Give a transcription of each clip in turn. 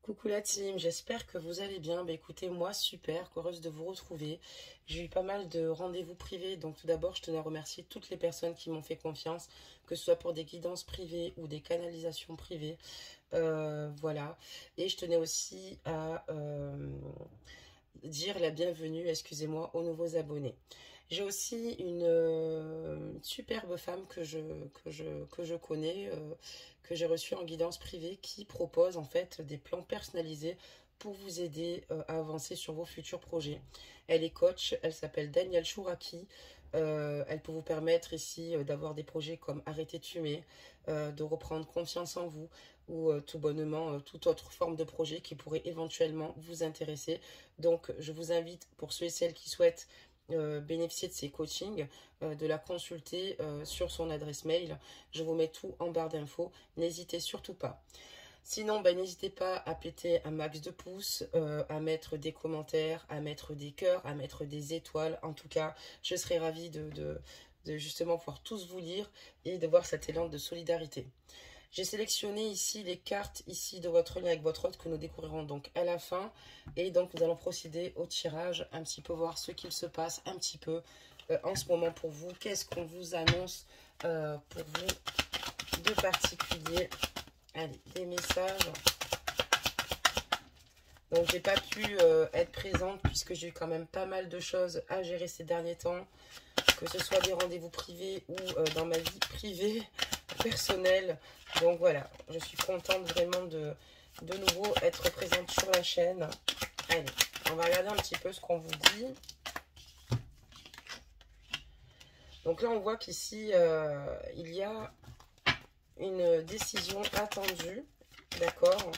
Coucou la team, j'espère que vous allez bien. Bah écoutez, moi super, heureuse de vous retrouver. J'ai eu pas mal de rendez-vous privés, donc tout d'abord je tenais à remercier toutes les personnes qui m'ont fait confiance, que ce soit pour des guidances privées ou des canalisations privées. Voilà. Et je tenais aussi à dire la bienvenue, excusez-moi, aux nouveaux abonnés. J'ai aussi une superbe femme que je connais, que j'ai reçue en guidance privée, qui propose en fait des plans personnalisés pour vous aider à avancer sur vos futurs projets. Elle est coach, elle s'appelle Danielle Chouraki. Elle peut vous permettre ici d'avoir des projets comme arrêter de fumer, de reprendre confiance en vous ou tout bonnement toute autre forme de projet qui pourrait éventuellement vous intéresser. Donc je vous invite, pour ceux et celles qui souhaitent bénéficier de ses coachings, de la consulter sur son adresse mail. Je vous mets tout en barre d'infos. N'hésitez surtout pas. Sinon, ben, n'hésitez pas à péter un max de pouces, à mettre des commentaires, à mettre des cœurs, à mettre des étoiles. En tout cas, je serai ravie de justement pouvoir tous vous lire et de voir cet élan de solidarité. J'ai sélectionné ici les cartes ici de votre lien avec votre hôte que nous découvrirons donc à la fin. Et donc nous allons procéder au tirage, un petit peu voir ce qu'il se passe un petit peu en ce moment pour vous. Qu'est-ce qu'on vous annonce pour vous de particulier? Allez, des messages. Donc j'ai pas pu être présente puisque j'ai eu quand même pas mal de choses à gérer ces derniers temps. Que ce soit des rendez-vous privés ou dans ma vie privée, personnelle. Donc voilà, je suis contente vraiment de nouveau être présente sur la chaîne. Allez, on va regarder un petit peu ce qu'on vous dit. Donc là, on voit qu'ici, il y a une décision attendue. D'accord.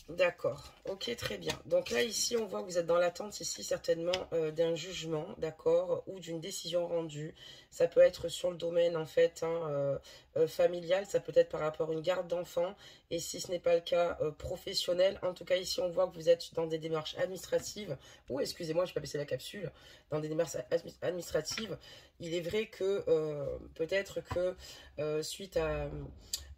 D'accord, ok, très bien. Donc là, ici, on voit que vous êtes dans l'attente, ici, certainement, d'un jugement, d'accord, ou d'une décision rendue. Ça peut être sur le domaine, en fait, hein, familial, ça peut être par rapport à une garde d'enfants, et si ce n'est pas le cas, professionnel. En tout cas, ici, on voit que vous êtes dans des démarches administratives, ou, excusez-moi, je vais pas baisser la capsule, dans des démarches administratives. Il est vrai que, peut-être que, suite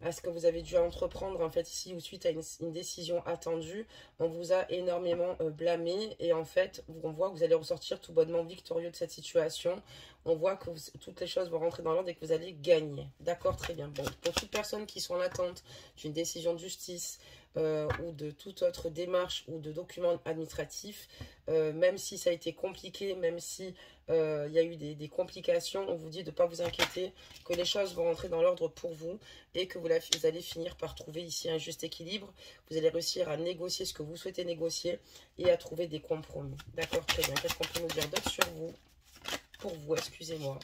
à ce que vous avez dû entreprendre en fait ici ou suite à une décision attendue, on vous a énormément blâmé et en fait on voit que vous allez ressortir tout bonnement victorieux de cette situation. On voit que toutes les choses vont rentrer dans l'ordre et que vous allez gagner. D'accord, très bien. Bon, pour toutes personnes qui sont en attente d'une décision de justice ou de toute autre démarche ou de document administratif, même si ça a été compliqué, même si il y a eu des complications, on vous dit de ne pas vous inquiéter, que les choses vont rentrer dans l'ordre pour vous et que vous allez finir par trouver ici un juste équilibre. Vous allez réussir à négocier ce que vous souhaitez négocier et à trouver des compromis. D'accord, très bien. Qu'est-ce qu'on peut nous dire d'autre sur vous? Pour vous, excusez-moi.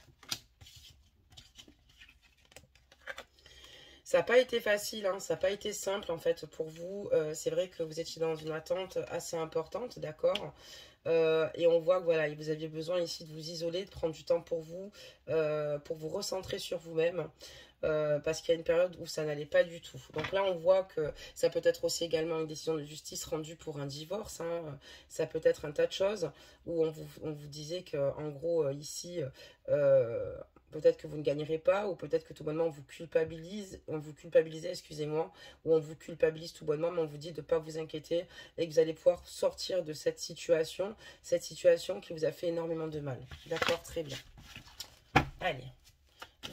Ça n'a pas été facile, hein, ça n'a pas été simple en fait pour vous. C'est vrai que vous étiez dans une attente assez importante, d'accord. Et on voit que voilà, vous aviez besoin ici de vous isoler, de prendre du temps pour vous recentrer sur vous-même. Parce qu'il y a une période où ça n'allait pas du tout. Donc là, on voit que ça peut être aussi également une décision de justice rendue pour un divorce. Hein. Ça peut être un tas de choses où on vous disait qu'en gros, ici, peut-être que vous ne gagnerez pas, ou peut-être que tout bonnement on vous culpabilise, excusez-moi, ou on vous culpabilise tout bonnement, mais on vous dit de ne pas vous inquiéter et que vous allez pouvoir sortir de cette situation qui vous a fait énormément de mal. D'accord, très bien. Allez.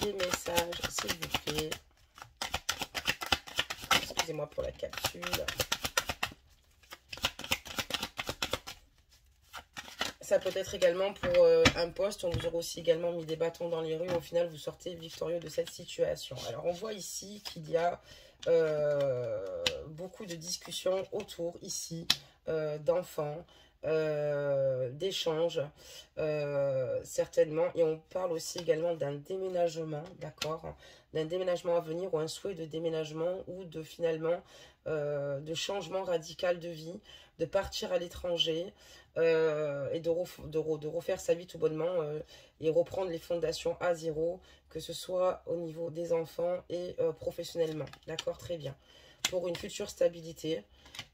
Des messages, s'il vous plaît. Excusez-moi pour la capsule. Ça peut être également pour un poste. On vous aura aussi également mis des bâtons dans les rues. Au final, vous sortez victorieux de cette situation. Alors, on voit ici qu'il y a beaucoup de discussions autour ici d'enfants, d'échanges, certainement. Et on parle aussi également d'un déménagement, d'accord, d'un déménagement à venir ou un souhait de déménagement ou de finalement de changement radical de vie, de partir à l'étranger et de refaire sa vie tout bonnement et reprendre les fondations à zéro, que ce soit au niveau des enfants et professionnellement. D'accord, très bien. Pour une future stabilité.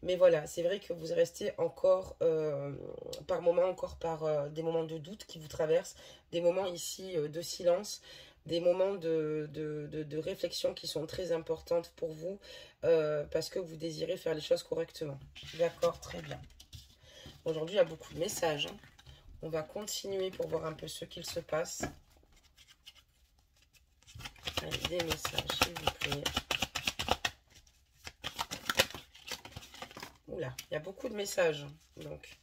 Mais voilà, c'est vrai que vous restez encore par moments, encore par des moments de doute qui vous traversent, des moments ici de silence, des moments de réflexion qui sont très importantes pour vous parce que vous désirez faire les choses correctement. D'accord, très bien. Aujourd'hui, il y a beaucoup de messages. Hein. On va continuer pour voir un peu ce qu'il se passe. Allez, des messages, s'il vous plaît. Oula, il y a beaucoup de messages. Donc,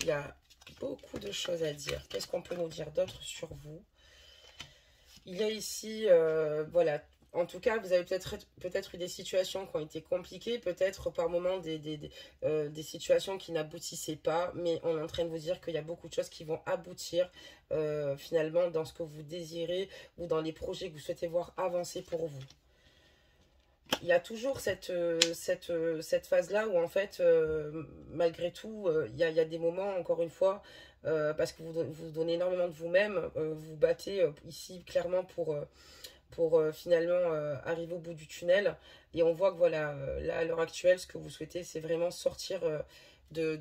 il y a beaucoup de choses à dire. Qu'est-ce qu'on peut nous dire d'autre sur vous? Il y a ici, voilà, en tout cas, vous avez peut-être eu des situations qui ont été compliquées, peut-être par moments des situations qui n'aboutissaient pas, mais on est en train de vous dire qu'il y a beaucoup de choses qui vont aboutir finalement dans ce que vous désirez ou dans les projets que vous souhaitez voir avancer pour vous. Il y a toujours cette phase-là où en fait, malgré tout, il y a des moments, encore une fois, parce que vous donnez énormément de vous-même, vous battez ici clairement pour finalement arriver au bout du tunnel. Et on voit que voilà, là à l'heure actuelle, ce que vous souhaitez, c'est vraiment sortir de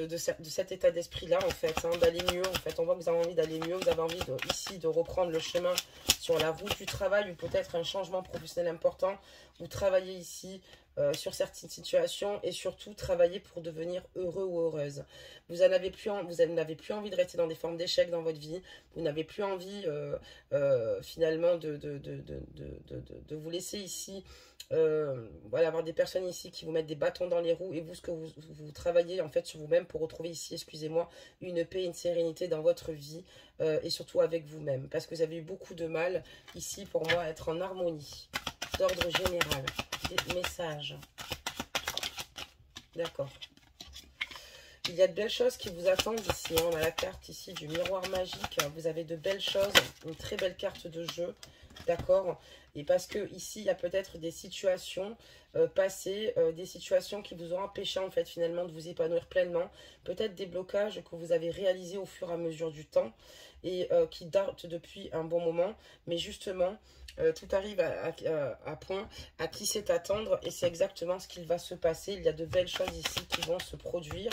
cet état d'esprit-là, en fait, hein, d'aller mieux. En fait, on voit que vous avez envie d'aller mieux, vous avez envie ici de reprendre le chemin sur la route du travail ou peut-être un changement professionnel important, ou travailler ici sur certaines situations et surtout travailler pour devenir heureux ou heureuse. Vous n'avez plus envie de rester dans des formes d'échec dans votre vie, vous n'avez plus envie finalement de vous laisser ici voilà, avoir des personnes ici qui vous mettent des bâtons dans les roues et vous, ce que vous travaillez en fait sur vous-même pour retrouver ici, excusez-moi, une paix, une sérénité dans votre vie et surtout avec vous-même parce que vous avez eu beaucoup de mal ici pour moi à être en harmonie. D'ordre général, des messages. D'accord. Il y a de belles choses qui vous attendent ici. Hein. On a la carte ici du miroir magique. Vous avez de belles choses, une très belle carte de jeu. D'accord. Et parce que ici, il y a peut-être des situations passées, des situations qui vous ont empêché en fait finalement de vous épanouir pleinement. Peut-être des blocages que vous avez réalisés au fur et à mesure du temps et qui datent depuis un bon moment. Mais justement, tout arrive à point à qui sait attendre et c'est exactement ce qu'il va se passer. Il y a de belles choses ici qui vont se produire.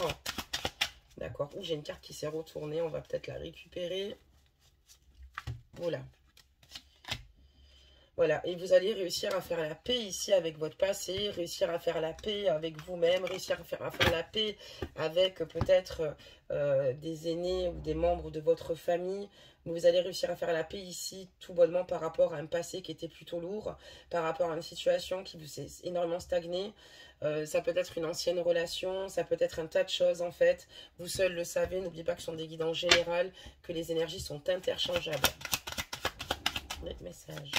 D'accord. J'ai une carte qui s'est retournée. On va peut-être la récupérer. Voilà. Voilà, et vous allez réussir à faire la paix ici avec votre passé, réussir à faire la paix avec vous-même, réussir à faire la paix avec peut-être des aînés ou des membres de votre famille. Vous allez réussir à faire la paix ici tout bonnement par rapport à un passé qui était plutôt lourd, par rapport à une situation qui vous est énormément stagnée. Ça peut être une ancienne relation, ça peut être un tas de choses en fait. Vous seuls le savez, n'oubliez pas que ce sont des guides en général, que les énergies sont interchangeables. Les messages.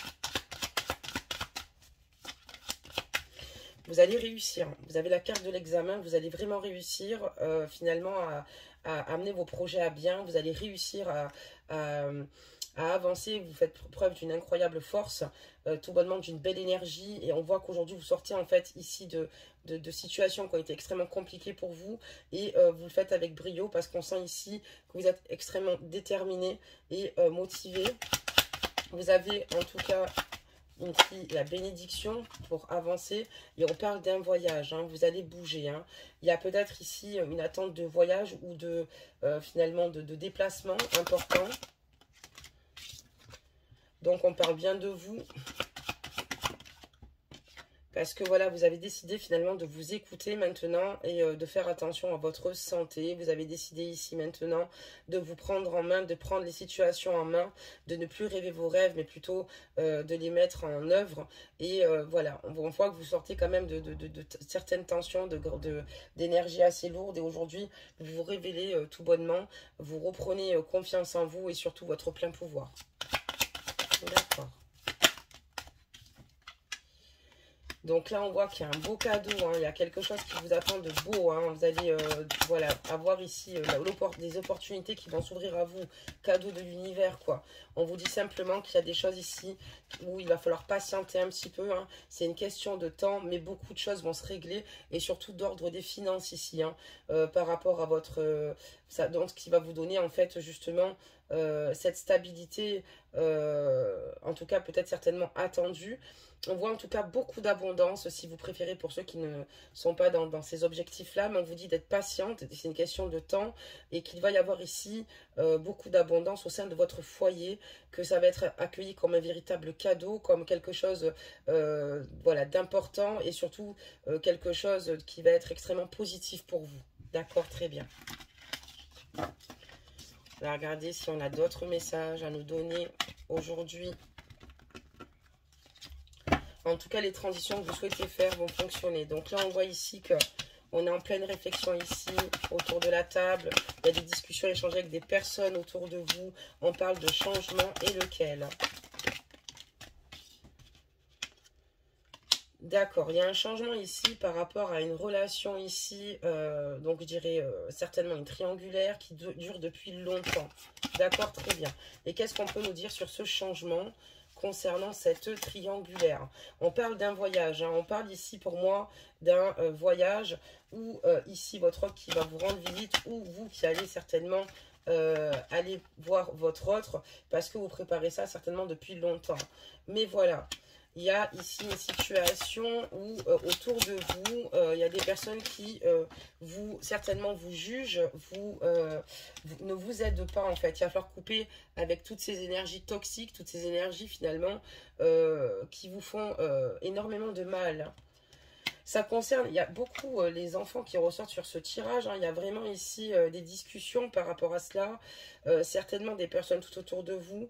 Vous allez réussir. Vous avez la carte de l'examen. Vous allez vraiment réussir finalement à amener vos projets à bien. Vous allez réussir à avancer. Vous faites preuve d'une incroyable force, tout bonnement d'une belle énergie. Et on voit qu'aujourd'hui, vous sortez en fait ici de situations qui ont été extrêmement compliquées pour vous. Et vous le faites avec brio parce qu'on sent ici que vous êtes extrêmement déterminé et motivé. Vous avez en tout cas ici la bénédiction pour avancer et on parle d'un voyage, hein, vous allez bouger, hein. Il y a peut-être ici une attente de voyage ou de finalement de déplacement important, donc on parle bien de vous parce que voilà, vous avez décidé finalement de vous écouter maintenant et de faire attention à votre santé. Vous avez décidé ici maintenant de vous prendre en main, de prendre les situations en main, de ne plus rêver vos rêves, mais plutôt de les mettre en œuvre. Et voilà, on voit que vous sortez quand même de certaines tensions, d'énergie assez lourde. Et aujourd'hui, vous vous révélez tout bonnement, vous reprenez confiance en vous et surtout votre plein pouvoir. D'accord. Donc là, on voit qu'il y a un beau cadeau, hein. Il y a quelque chose qui vous attend de beau, hein. Vous allez voilà, avoir ici des opportunités qui vont s'ouvrir à vous, cadeau de l'univers, quoi. On vous dit simplement qu'il y a des choses ici où il va falloir patienter un petit peu, hein. C'est une question de temps, mais beaucoup de choses vont se régler, et surtout d'ordre des finances ici, hein, par rapport à votre... donc, ce qui va vous donner, en fait, justement, cette stabilité, en tout cas, peut-être certainement attendue. On voit en tout cas beaucoup d'abondance, si vous préférez, pour ceux qui ne sont pas dans ces objectifs-là, mais on vous dit d'être patiente, c'est une question de temps, et qu'il va y avoir ici beaucoup d'abondance au sein de votre foyer, que ça va être accueilli comme un véritable cadeau, comme quelque chose voilà, d'important, et surtout quelque chose qui va être extrêmement positif pour vous. D'accord, très bien. On va regarder si on a d'autres messages à nous donner aujourd'hui. En tout cas, les transitions que vous souhaitez faire vont fonctionner. Donc là, on voit ici que on est en pleine réflexion ici, autour de la table. Il y a des discussions échangées avec des personnes autour de vous. On parle de changement et lequel? D'accord, il y a un changement ici par rapport à une relation ici, donc je dirais certainement une triangulaire qui dure depuis longtemps. D'accord, très bien. Et qu'est-ce qu'on peut nous dire sur ce changement concernant cette triangulaire? On parle d'un voyage, hein. On parle ici pour moi d'un voyage où ici votre autre qui va vous rendre visite ou vous qui allez certainement aller voir votre autre parce que vous préparez ça certainement depuis longtemps. Mais voilà. Il y a ici une situation où autour de vous, il y a des personnes qui certainement vous jugent, ne vous aident pas en fait. Il va falloir couper avec toutes ces énergies toxiques, toutes ces énergies finalement qui vous font énormément de mal. Ça concerne, il y a beaucoup les enfants qui ressortent sur ce tirage, hein. Il y a vraiment ici des discussions par rapport à cela, certainement des personnes tout autour de vous.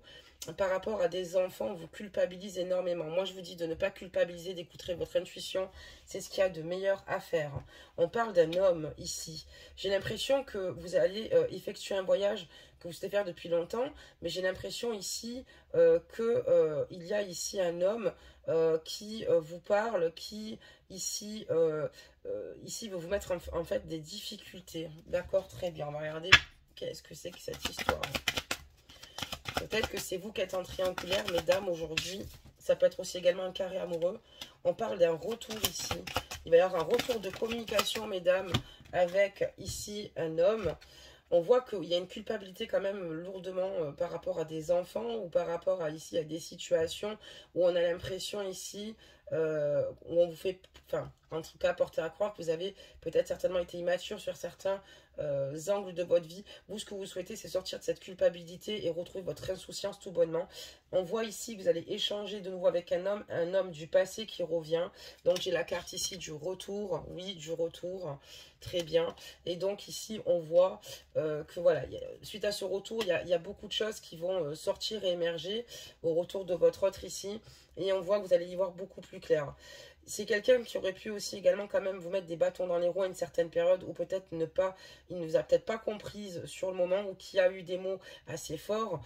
Par rapport à des enfants, vous culpabilise énormément. Moi, je vous dis de ne pas culpabiliser, d'écouter votre intuition. C'est ce qu'il y a de meilleur à faire. On parle d'un homme ici. J'ai l'impression que vous allez effectuer un voyage que vous souhaitez faire depuis longtemps, mais j'ai l'impression ici qu'il y a ici un homme qui vous parle, qui ici veut vous mettre en fait des difficultés. D'accord, très bien. On va regarder qu'est-ce que c'est que cette histoire. Peut-être que c'est vous qui êtes en triangulaire, mesdames, aujourd'hui. Ça peut être aussi également un carré amoureux. On parle d'un retour ici. Il va y avoir un retour de communication, mesdames, avec ici un homme. On voit qu'il y a une culpabilité quand même lourdement par rapport à des enfants ou par rapport à ici à des situations où on a l'impression ici où on vous fait, enfin en tout cas porter à croire que vous avez peut-être certainement été immature sur certains angles de votre vie. Vous, ce que vous souhaitez, c'est sortir de cette culpabilité et retrouver votre insouciance tout bonnement. On voit ici que vous allez échanger de nouveau avec un homme du passé qui revient. Donc j'ai la carte ici du retour, oui, du retour, très bien. Et donc ici, on voit que voilà, suite à ce retour, il y a beaucoup de choses qui vont sortir et émerger au retour de votre autre ici. Et on voit que vous allez y voir beaucoup plus clair. C'est quelqu'un qui aurait pu aussi également quand même vous mettre des bâtons dans les roues à une certaine période ou peut-être il ne vous a peut-être pas comprise sur le moment ou qui a eu des mots assez forts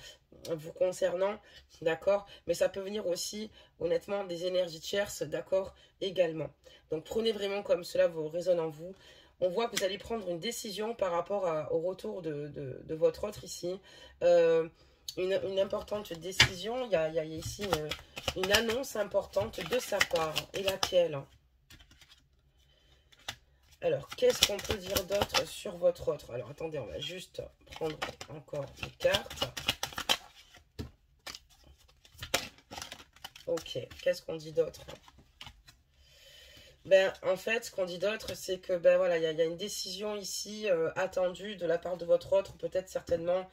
vous concernant, d'accord? Mais ça peut venir aussi, honnêtement, des énergies tierces, d'accord, également. Donc prenez vraiment comme cela vous résonne en vous. On voit que vous allez prendre une décision par rapport au retour de votre autre ici. Une importante décision, il y a ici une annonce importante de sa part. Et laquelle? Alors, qu'est-ce qu'on peut dire d'autre sur votre autre? Alors, attendez, on va juste prendre encore les cartes. Ok, qu'est-ce qu'on dit d'autre? Ben, en fait, ce qu'on dit d'autre, c'est que ben voilà, il y a une décision ici attendue de la part de votre autre, peut-être certainement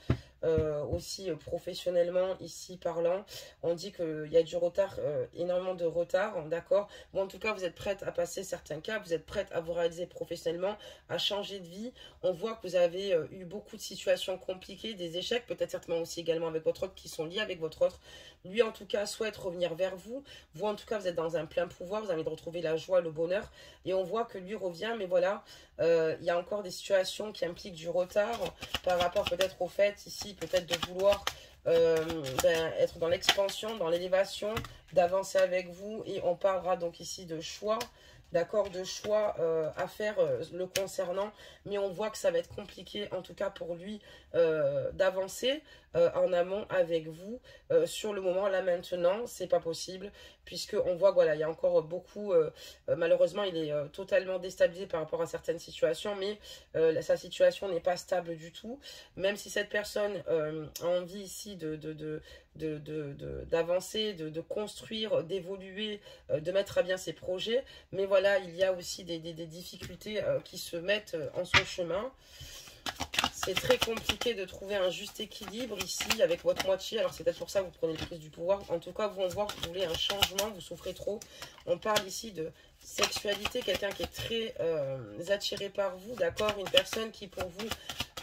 aussi professionnellement ici parlant. On dit qu'il y a du retard, énormément de retard, d'accord. Bon, en tout cas, vous êtes prête à passer certains caps, vous êtes prête à vous réaliser professionnellement, à changer de vie. On voit que vous avez eu beaucoup de situations compliquées, des échecs, peut-être certainement aussi également avec votre autre qui sont liés avec votre autre. Lui, en tout cas, souhaite revenir vers vous. Vous, en tout cas, vous êtes dans un plein pouvoir, vous avez envie de retrouver la joie, le bonheur. Et on voit que lui revient, mais voilà, il y a encore des situations qui impliquent du retard par rapport peut-être au fait, ici, peut-être de vouloir être dans l'expansion, dans l'élévation, d'avancer avec vous. Et on parlera donc ici de choix, d'accord, de choix à faire le concernant. Mais on voit que ça va être compliqué, en tout cas pour lui, d'avancer en amont avec vous. Sur le moment, là maintenant, c'est pas possible, puisque on voit que voilà, il y a encore beaucoup, malheureusement, il est totalement déstabilisé par rapport à certaines situations, mais sa situation n'est pas stable du tout. Même si cette personne a envie ici d'avancer, de construire, d'évoluer, de mettre à bien ses projets. Mais voilà, il y a aussi des difficultés qui se mettent en son chemin. C'est très compliqué de trouver un juste équilibre ici avec votre moitié. Alors c'est peut-être pour ça que vous prenez le prise du pouvoir. En tout cas, vous, on voit que vous voulez un changement, vous souffrez trop. On parle ici de sexualité, quelqu'un qui est très attiré par vous, d'accord? Une personne qui pour vous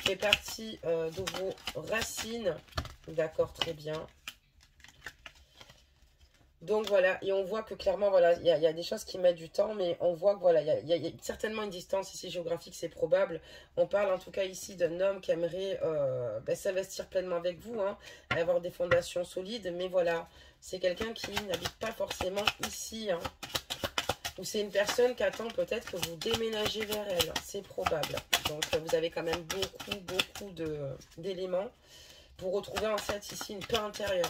fait partie de vos racines, d'accord, très bien. Donc voilà, et on voit que clairement, voilà, il y a des choses qui mettent du temps, mais on voit que voilà, il y a certainement une distance ici géographique, c'est probable. On parle en tout cas ici d'un homme qui aimerait s'investir pleinement avec vous, hein, avoir des fondations solides, mais voilà, c'est quelqu'un qui n'habite pas forcément ici, hein, ou c'est une personne qui attend peut-être que vous déménagez vers elle, c'est probable. Donc vous avez quand même beaucoup d'éléments. Vous retrouvez en fait ici une paix intérieure,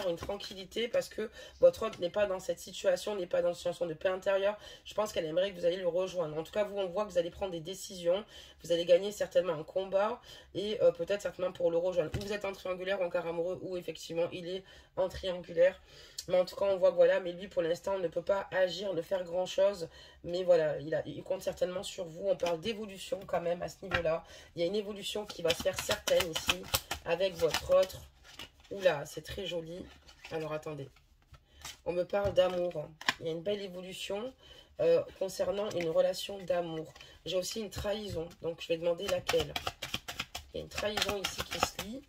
une tranquillité parce que votre hôte n'est pas dans cette situation, n'est pas dans une situation de paix intérieure. Je pense qu'elle aimerait que vous alliez le rejoindre. En tout cas, vous, on voit que vous allez prendre des décisions, vous allez gagner certainement un combat et peut-être certainement pour le rejoindre. Ou vous êtes en triangulaire ou en quart amoureux ou effectivement il est en triangulaire. Mais en tout cas, on voit que voilà, mais lui pour l'instant ne peut pas agir, ne faire grand chose. Mais voilà, il compte certainement sur vous. On parle d'évolution quand même à ce niveau-là. Il y a une évolution qui va se faire certaine ici avec votre autre. Oula, c'est très joli. Alors attendez. On me parle d'amour. Il y a une belle évolution concernant une relation d'amour. J'ai aussi une trahison. Donc je vais demander laquelle. Il y a une trahison ici qui se lie.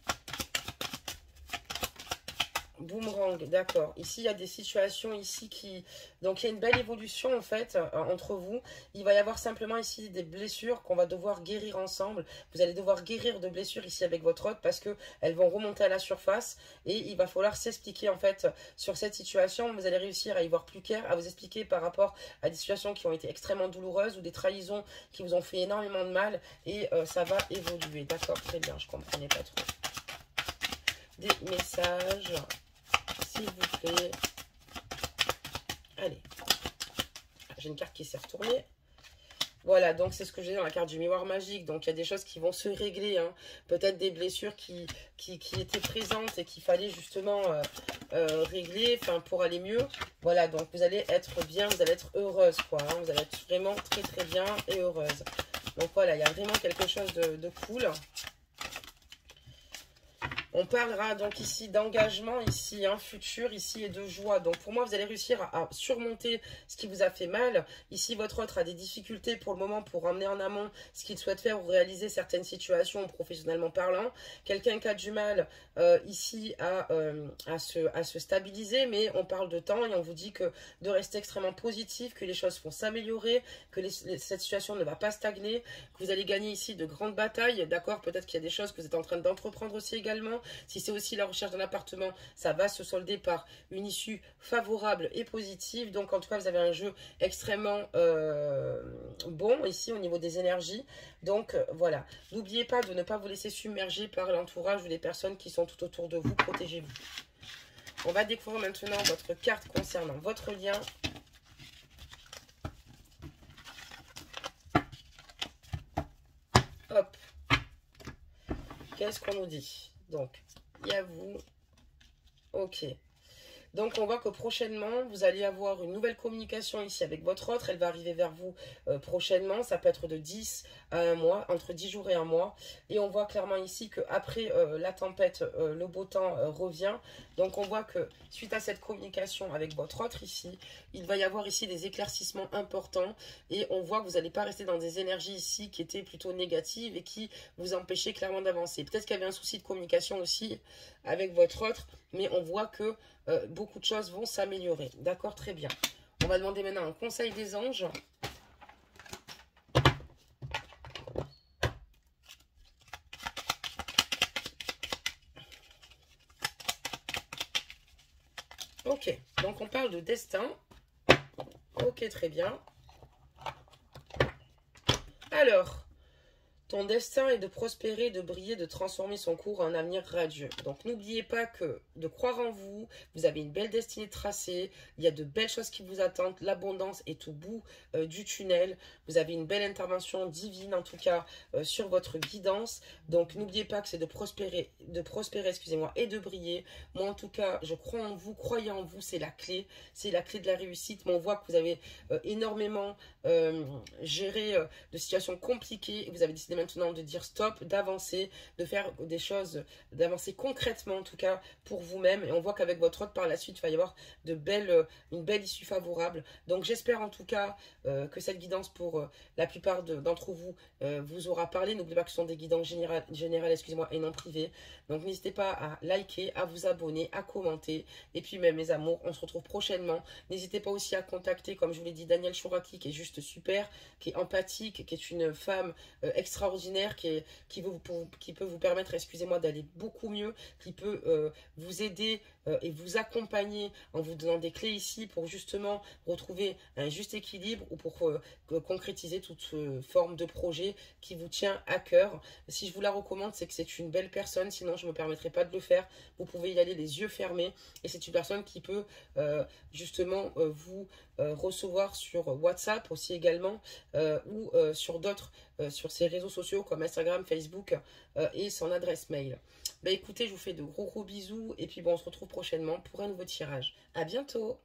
Boomerang, d'accord. Ici, il y a des situations ici qui... Donc, il y a une belle évolution, en fait, entre vous. Il va y avoir simplement ici des blessures qu'on va devoir guérir ensemble. Vous allez devoir guérir de blessures ici avec votre hôte parce qu'elles vont remonter à la surface. Et il va falloir s'expliquer, en fait, sur cette situation. Vous allez réussir à y voir plus clair, à vous expliquer par rapport à des situations qui ont été extrêmement douloureuses ou des trahisons qui vous ont fait énormément de mal. Et ça va évoluer. D'accord, très bien, je ne comprenais pas trop. Des messages... S'il vous plaît. Allez. J'ai une carte qui s'est retournée. Voilà, donc c'est ce que j'ai dans la carte du miroir magique. Donc il y a des choses qui vont se régler. Hein. Peut-être des blessures qui étaient présentes et qu'il fallait justement régler pour aller mieux. Voilà, donc vous allez être bien, vous allez être heureuse, quoi. Hein. Vous allez être vraiment très bien et heureuse. Donc voilà, il y a vraiment quelque chose de cool. On parlera donc ici d'engagement, ici, hein, futur, ici, et de joie. Donc, pour moi, vous allez réussir à surmonter ce qui vous a fait mal. Ici, votre autre a des difficultés pour le moment pour emmener en amont ce qu'il souhaite faire ou réaliser certaines situations professionnellement parlant. Quelqu'un qui a du mal ici à se stabiliser, mais on parle de temps et on vous dit que de rester extrêmement positif, que les choses vont s'améliorer, que cette situation ne va pas stagner, que vous allez gagner ici de grandes batailles, d'accord? Peut-être qu'il y a des choses que vous êtes en train d'entreprendre aussi également. Si c'est aussi la recherche d'un appartement, ça va se solder par une issue favorable et positive. Donc, en tout cas, vous avez un jeu extrêmement bon ici au niveau des énergies. Donc, voilà. N'oubliez pas de ne pas vous laisser submerger par l'entourage ou les personnes qui sont tout autour de vous. Protégez-vous. On va découvrir maintenant votre carte concernant votre lien. Hop. Qu'est-ce qu'on nous dit? Donc, il y a vous. Ok. Donc, on voit que prochainement, vous allez avoir une nouvelle communication ici avec votre autre. Elle va arriver vers vous prochainement. Ça peut être de 10 à 1 mois, entre 10 jours et 1 mois. Et on voit clairement ici qu'après la tempête, le beau temps revient. Donc, on voit que suite à cette communication avec votre autre ici, il va y avoir ici des éclaircissements importants. Et on voit que vous n'allez pas rester dans des énergies ici qui étaient plutôt négatives et qui vous empêchaient clairement d'avancer. Peut-être qu'il y avait un souci de communication aussi avec votre autre, mais on voit que beaucoup de choses vont s'améliorer. D'accord, très bien. On va demander maintenant un conseil des anges. Ok, donc on parle de destin. Ok, très bien. Alors, Ton destin est de prospérer, de briller, de transformer son cours en un avenir radieux. Donc n'oubliez pas que de croire en vous, vous avez une belle destinée tracée, il y a de belles choses qui vous attendent, l'abondance est au bout du tunnel, vous avez une belle intervention divine en tout cas sur votre guidance. Donc n'oubliez pas que c'est de prospérer, excusez-moi, et de briller. Moi en tout cas, je crois en vous, croyez en vous, c'est la clé de la réussite. Mais on voit que vous avez énormément géré de situations compliquées et vous avez décidé maintenant de dire stop, d'avancer, de faire des choses, d'avancer concrètement en tout cas pour vous-même. Et on voit qu'avec votre hôte par la suite, il va y avoir une belle issue favorable. Donc j'espère en tout cas que cette guidance pour la plupart d'entre vous vous aura parlé. N'oubliez pas que ce sont des guidances générales, excusez-moi, et non privées. Donc n'hésitez pas à liker, à vous abonner, à commenter. Et puis même mes amours, on se retrouve prochainement. N'hésitez pas aussi à contacter, comme je vous l'ai dit, Danielle Chouraki, qui est juste super, qui est empathique, qui est une femme extraordinaire, qui peut vous permettre, excusez-moi, d'aller beaucoup mieux, qui peut vous aider et vous accompagner en vous donnant des clés ici pour justement retrouver un juste équilibre ou pour concrétiser toute forme de projet qui vous tient à cœur. Si je vous la recommande, c'est que c'est une belle personne, sinon je ne me permettrai pas de le faire. Vous pouvez y aller les yeux fermés et c'est une personne qui peut justement vous recevoir sur WhatsApp aussi également ou sur d'autres, sur ses réseaux sociaux comme Instagram, Facebook et son adresse mail. Bah écoutez, je vous fais de gros bisous et puis bon, on se retrouve prochainement pour un nouveau tirage. À bientôt!